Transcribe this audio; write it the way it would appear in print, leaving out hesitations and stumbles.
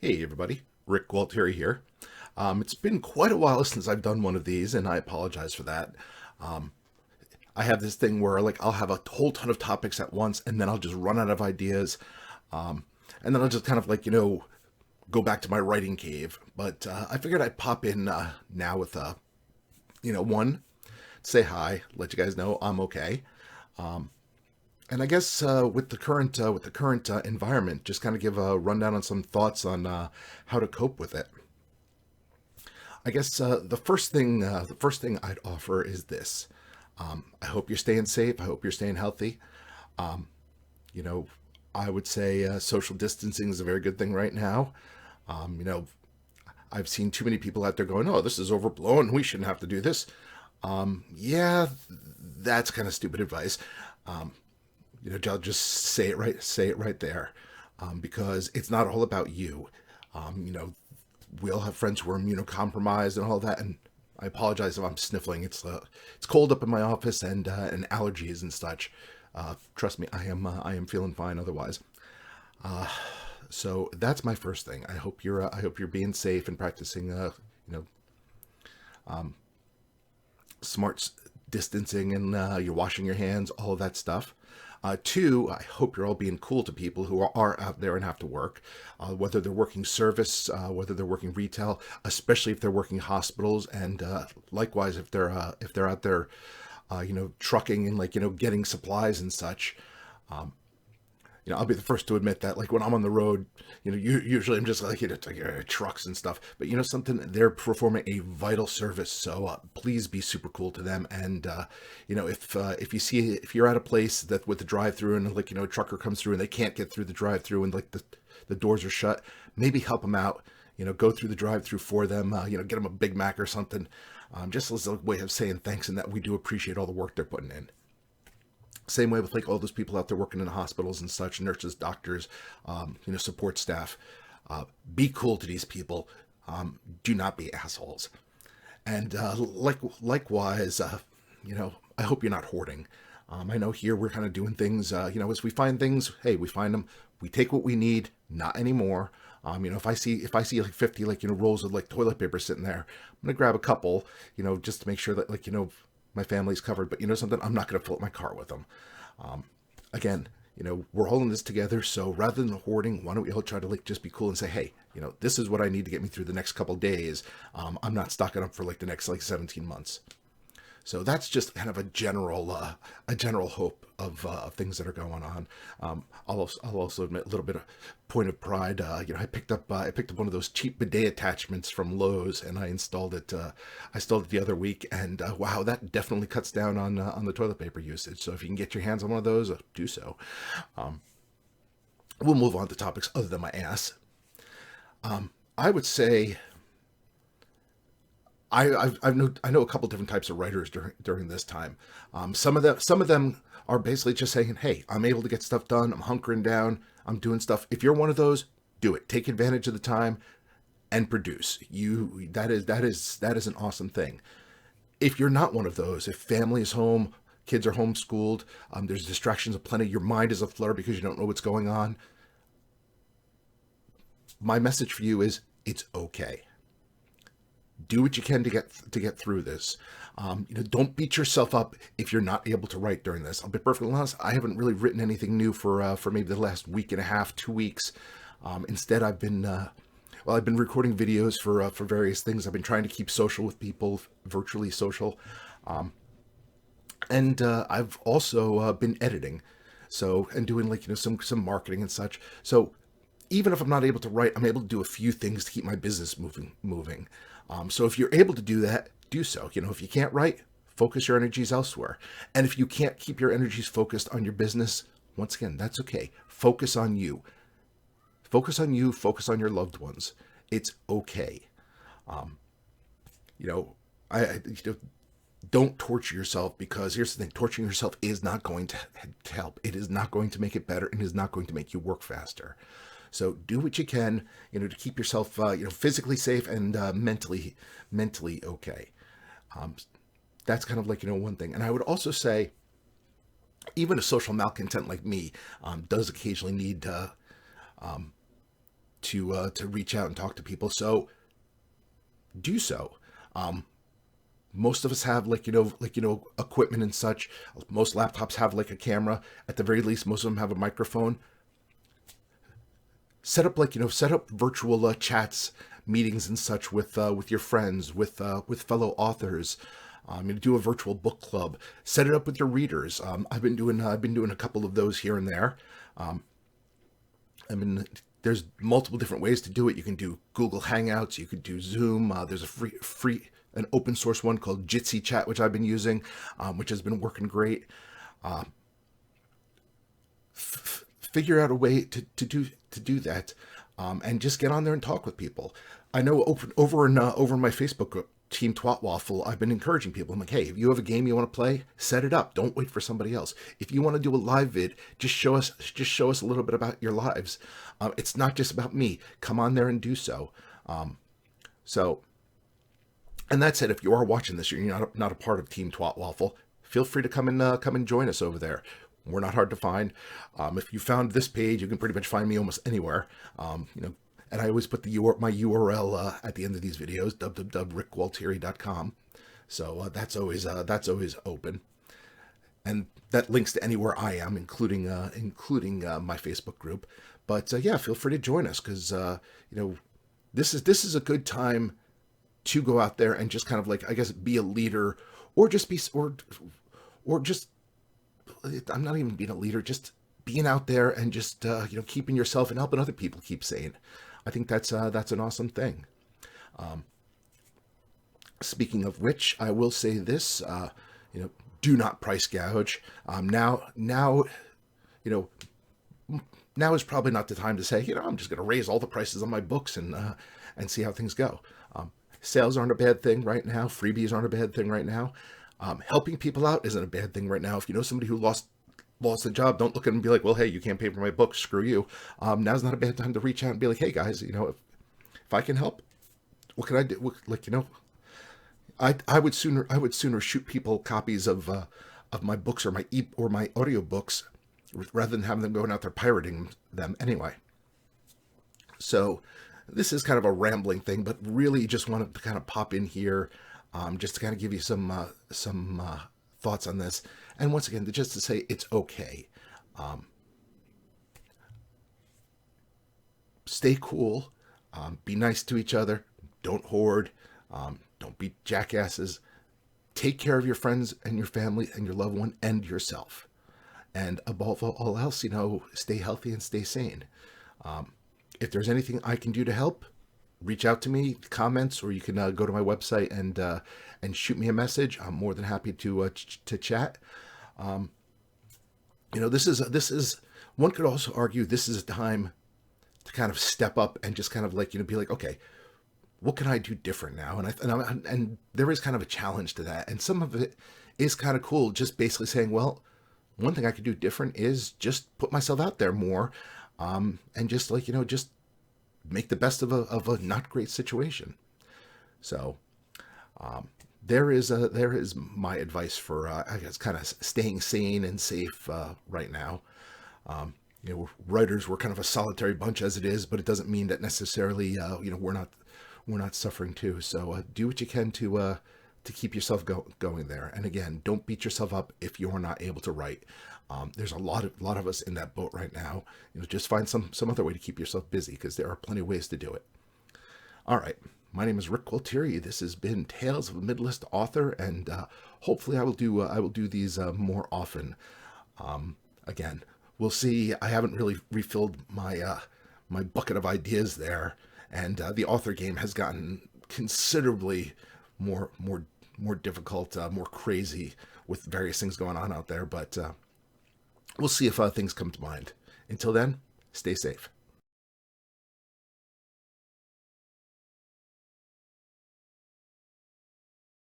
Hey everybody, Rick Gualtieri here. It's been quite a while since I've done one of these, and I apologize for that. Um, I have this thing where I'll have a whole ton of topics at once, and then I'll just run out of ideas, um, and then I'll just kind of go back to my writing cave. But I figured I'd pop in now with one, say hi, let you guys know I'm okay. And I guess with the current environment, just kind of give a rundown on some thoughts on how to cope with it. I guess the first thing I'd offer is this. I hope you're staying safe. I hope you're staying healthy. Um, you know, I would say social distancing is a very good thing right now. Um, you know, I've seen too many people out there going, "Oh, this is overblown. We shouldn't have to do this." Yeah, that's kind of stupid advice. Um, I'll just say it right there, because it's not all about you. Um, you know, we all have friends who are immunocompromised and all that, and I apologize if I'm sniffling. It's cold up in my office and allergies and such. Trust me, I am feeling fine otherwise. So that's my first thing. I hope you're being safe and practicing you know smart distancing, and you're washing your hands, all of that stuff. Two, I hope you're all being cool to people who are out there and have to work, whether they're working service, whether they're working retail, especially if they're working hospitals, and likewise if they're out there, trucking and getting supplies and such. Um, I'll be the first to admit that, like, when I'm on the road, usually I'm just like, trucks and stuff. But something, they're performing a vital service. So please be super cool to them. And if you're at a place that with the drive-through, and a trucker comes through and they can't get through the drive-through, and the doors are shut, maybe help them out. Go through the drive-through for them. Get them a Big Mac or something. Just as a way of saying thanks, and that we do appreciate all the work they're putting in. Same way with all those people out there working in hospitals and such, nurses, doctors, support staff. Be cool to these people. Do not be assholes. And likewise, I hope you're not hoarding. I know here we're kind of doing things, as we find things, hey, we find them, we take what we need, not anymore. If I see like 50 rolls of toilet paper sitting there, I'm gonna grab a couple, just to make sure that my family's covered. But something, I'm not gonna fill up my car with them. Um, Again, we're all in this together. So rather than hoarding, why don't we all try to just be cool and say, hey, this is what I need to get me through the next couple days. I'm not stocking up for the next 17 months. So that's just kind of a general hope of things that are going on. I'll also admit a little bit of point of pride. I picked up one of those cheap bidet attachments from Lowe's, and I installed it. I installed it the other week, and wow, that definitely cuts down on the toilet paper usage. So if you can get your hands on one of those, do so. Um, we'll move on to topics other than my ass. I would say I know a couple different types of writers during this time. Some of them are basically just saying, "Hey, I'm able to get stuff done. I'm hunkering down. I'm doing stuff." If you're one of those, do it. Take advantage of the time and produce. That is an awesome thing. If you're not one of those, if family is home, kids are homeschooled, there's distractions aplenty, your mind is aflutter because you don't know what's going on. My message for you is, it's okay. Do what you can to get through this. Don't beat yourself up if you're not able to write during this. I'll be perfectly honest. I haven't really written anything new for maybe the last week and a half, 2 weeks. Instead, I've been recording videos for various things. I've been trying to keep social with people, virtually social, um, and I've also been editing, so, and doing some marketing and such. So even if I'm not able to write, I'm able to do a few things to keep my business moving. So if you're able to do that, do so. If you can't write, focus your energies elsewhere. And if you can't keep your energies focused on your business, once again, that's okay. Focus on you. Focus on you. Focus on your loved ones. It's okay. Um, you know, I don't torture yourself, because here's the thing: torturing yourself is not going to help. It is not going to make it better, and is not going to make you work faster. So do what you can, to keep yourself, physically safe and mentally okay. Um, that's kind of one thing. And I would also say, even a social malcontent like me does occasionally need to reach out and talk to people. So do so. Most of us have equipment and such. Most laptops have like a camera. At the very least, most of them have a microphone. Set up set up virtual chats, meetings and such with your friends, with fellow authors. Do a virtual book club. Set it up with your readers. I've been doing a couple of those here and there. There's multiple different ways to do it. You can do Google Hangouts. You could do Zoom. There's a free an open source one called Jitsi Chat, which I've been using, which has been working great. Figure out a way to do that, and just get on there and talk with people. I know over in my Facebook group, Team Twat Waffle, I've been encouraging people. I'm like, hey, if you have a game you want to play, set it up. Don't wait for somebody else. If you want to do a live vid, just show us a little bit about your lives. It's not just about me. Come on there and do so. And that said, if you are watching this, you're not a part of Team Twat Waffle, feel free to come and join us over there. We're not hard to find. If you found this page, you can pretty much find me almost anywhere. And I always put my URL at the end of these videos, www.rickgualtieri.com. So that's always open, and that links to anywhere I am, including my Facebook group. But yeah, feel free to join us, because this is a good time to go out there and just kind of I guess be a leader, or just be or just I'm not even being a leader, just being out there and just keeping yourself and helping other people keep sane. I think that's an awesome thing. Speaking of which, I will say this: do not price gouge. Now is probably not the time to say, I'm just going to raise all the prices on my books and see how things go. Sales aren't a bad thing right now. Freebies aren't a bad thing right now. Helping people out isn't a bad thing right now. If you know somebody who lost a job, don't look at them and be like, well, hey, you can't pay for my book, screw you. Now's not a bad time to reach out and be like, hey guys, if I can help, what can I do? I would sooner shoot people copies of my books or my audiobooks rather than having them going out there pirating them anyway. So this is kind of a rambling thing, but really just wanted to kind of pop in here, just to kind of give you some thoughts on this. And once again, just to say it's okay. Stay cool. Be nice to each other. Don't hoard. Don't be jackasses. Take care of your friends and your family and your loved one and yourself. And above all else, stay healthy and stay sane. If there's anything I can do to help, reach out to me, comments, or you can go to my website and shoot me a message. I'm more than happy to chat. This is one could also argue this is a time to kind of step up and just kind of be like, okay, what can I do different now? And there is kind of a challenge to that, and some of it is kind of cool. Just basically saying, well, one thing I could do different is just put myself out there more, and just just make the best of a not great situation. So there is my advice for I guess kind of staying sane and safe right now. Writers, we're kind of a solitary bunch as it is, but it doesn't mean that necessarily we're not suffering too. So do what you can to keep yourself going there. And again, don't beat yourself up if you're not able to write. There's a lot of us in that boat right now. Just find some other way to keep yourself busy, because there are plenty of ways to do it. All right. My name is Rick Gualtieri. This has been Tales of a Midlist Author, and hopefully I will do these more often. Again, we'll see. I haven't really refilled my my bucket of ideas there, and the author game has gotten considerably more difficult, more crazy with various things going on out there. But we'll see if things come to mind. Until then, stay safe.